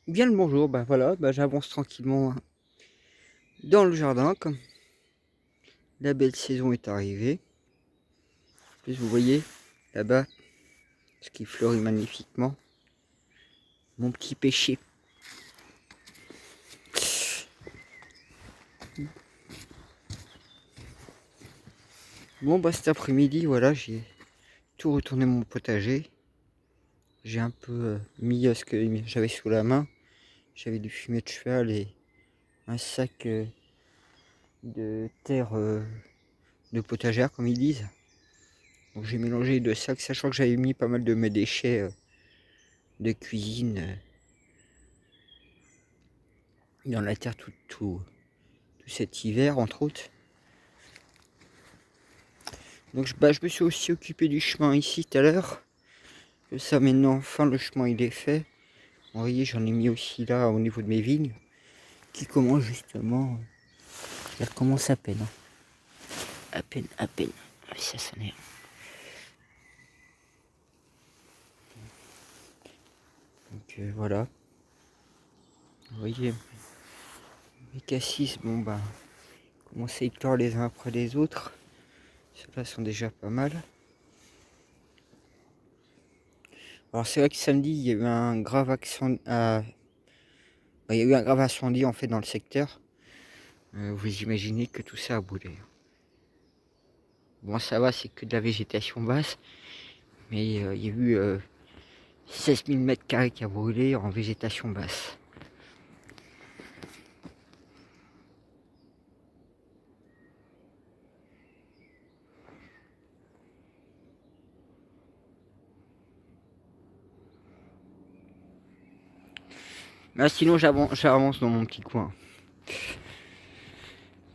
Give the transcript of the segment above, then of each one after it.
Bien le bonjour, voilà, j'avance tranquillement dans le jardin, comme la belle saison est arrivée. En plus, vous voyez là-bas ce qui fleurit magnifiquement. Mon petit pêcher. Bon, cet après-midi, voilà, j'ai tout retourné mon potager. J'ai un peu mis ce que j'avais sous la main. J'avais du fumier de cheval et un sac de terre de potagère, comme ils disent. Donc j'ai mélangé les deux sacs, sachant que j'avais mis pas mal de mes déchets de cuisine dans la terre tout cet hiver, entre autres. Donc je me suis aussi occupé du chemin ici tout à l'heure. Ça maintenant, enfin le chemin il est fait. Vous voyez, j'en ai mis aussi là au niveau de mes vignes qui commencent justement. Ça commence à peine. À peine, à peine. Ah, ça s'en est. Donc voilà. Vous voyez, mes cassis, commencent à éclore les uns après les autres. Ceux-là sont déjà pas mal. Alors c'est vrai que samedi, il y a eu un grave incendie. Il y a eu un grave incendie en fait dans le secteur. Vous imaginez que tout ça a brûlé. Bon, ça va, c'est que de la végétation basse, mais il y a eu 16 000 mètres carrés qui a brûlé en végétation basse. Mais sinon, j'avance dans mon petit coin.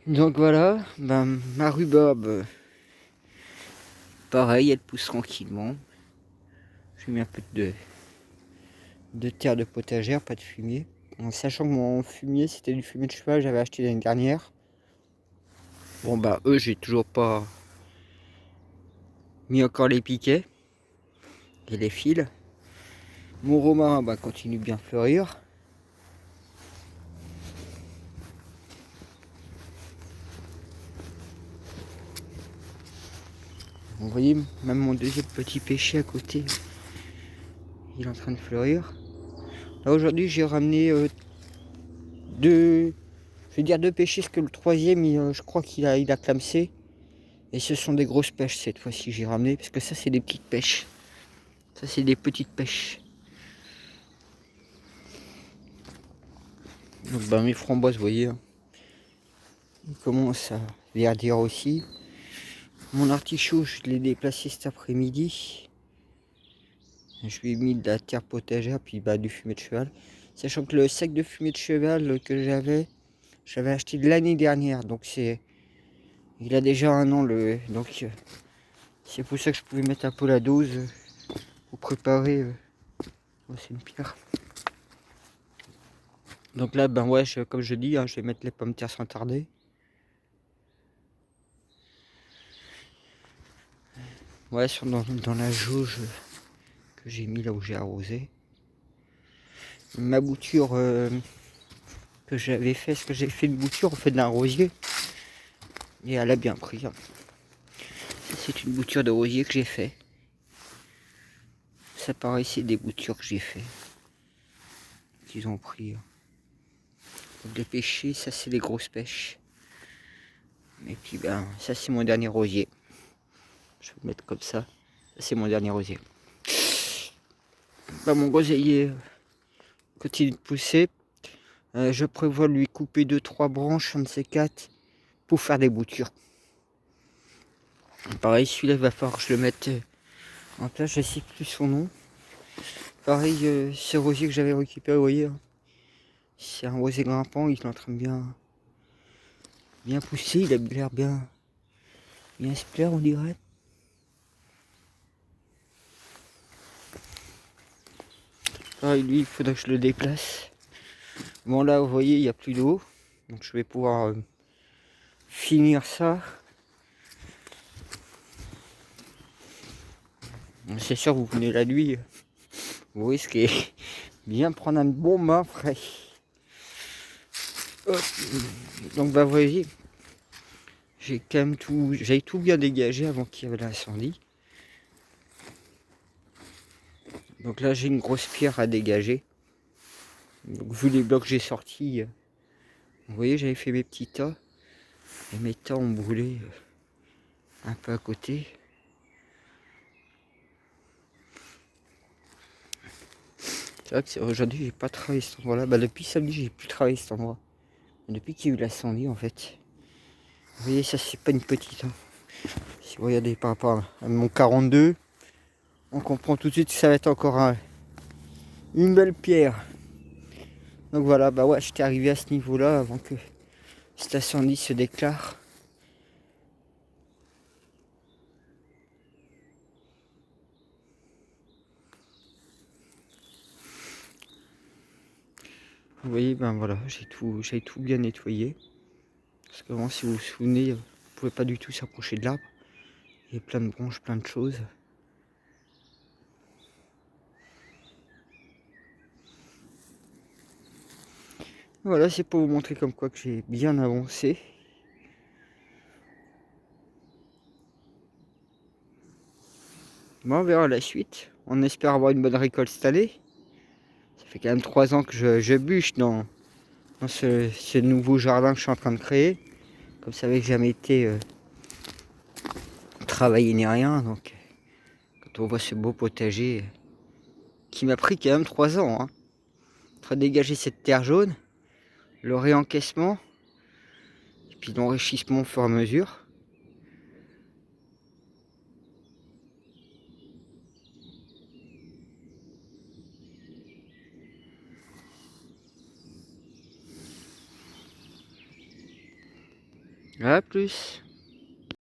Donc voilà, ma rhubarbe, pareil, elle pousse tranquillement. J'ai mis un peu de terre de potagère, pas de fumier. En sachant que mon fumier, c'était du fumier de cheval que j'avais acheté l'année dernière. Bon, eux, j'ai toujours pas mis encore les piquets et les fils. Mon romarin, continue bien fleurir. Vous voyez, même mon deuxième petit pêcher à côté, il est en train de fleurir. Là aujourd'hui j'ai ramené deux, je vais dire deux pêchers, parce que le troisième, je crois il a clamsé. Et ce sont des grosses pêches cette fois-ci j'ai ramené, parce que ça c'est des petites pêches. Ça c'est des petites pêches. Donc mes framboises, vous voyez, hein, ils commencent à verdir aussi. Mon artichaut, je l'ai déplacé cet après-midi. Je lui ai mis de la terre potagère, puis du fumier de cheval. Sachant que le sac de fumier de cheval que j'avais acheté de l'année dernière. Donc il a déjà un an. Donc c'est pour ça que je pouvais mettre un peu la dose pour préparer. Oh, c'est une pierre. Donc là, ouais, comme je dis, hein, je vais mettre les pommes de terre sans tarder. Ouais, dans la jauge que j'ai mis là où j'ai arrosé. Ma bouture que j'avais fait, ce que j'ai fait une bouture, on fait de un rosier. Et elle a bien pris. Hein. C'est une bouture de rosier que j'ai fait. Ça pareil, c'est des boutures que j'ai fait. Qu'ils ont pris. Donc les pêchers, ça c'est des grosses pêches. Et puis ça c'est mon dernier rosier. Je vais le mettre comme ça. Ça c'est mon dernier rosier. Mon groseillier continue de pousser. Je prévois de lui couper 2-3 branches, un de ces quatre, pour faire des boutures. Pareil, celui-là il va falloir que je le mette en place, je ne sais plus son nom. Pareil, ce rosier que j'avais récupéré, vous voyez, hein, c'est un rosier grimpant, il est en train de bien pousser, il a l'air bien se plaire, on dirait. Pareil, lui, il faudrait que je le déplace. Bon, là, vous voyez, il n'y a plus d'eau, donc je vais pouvoir finir ça. C'est sûr, vous venez la nuit, vous risquez bien prendre un bon bain frais. Hop. Donc bah vous voyez, j'ai quand même j'avais tout bien dégagé avant qu'il y avait l'incendie. Donc là j'ai une grosse pierre à dégager. Donc vu les blocs que j'ai sortis, vous voyez j'avais fait mes petits tas. Et mes tas ont brûlé un peu à côté. C'est vrai que aujourd'hui j'ai pas travaillé cet endroit là. Bah depuis samedi j'ai plus travaillé cet endroit. Depuis qu'il y a eu l'incendie en fait. Vous voyez ça c'est pas une petite. Hein. Si vous regardez par rapport à mon 42, on comprend tout de suite que ça va être encore une belle pierre. Donc voilà, bah ouais, j'étais arrivé à ce niveau-là avant que cet incendie se déclare. Vous voyez, ben voilà, j'ai tout bien nettoyé. Parce qu'avant, si vous vous souvenez, vous ne pouvez pas du tout s'approcher de l'arbre. Il y a plein de branches, plein de choses. Voilà, c'est pour vous montrer comme quoi que j'ai bien avancé. Bon, on verra la suite. On espère avoir une bonne récolte cette année. Ça fait quand même 3 ans que je bûche dans ce nouveau jardin que je suis en train de créer. Comme ça n'avait jamais été travaillé ni rien. Donc quand on voit ce beau potager qui m'a pris quand même 3 ans. Hein, pour dégager cette terre jaune, le réencaissement, et puis l'enrichissement au fur et à mesure. À plus.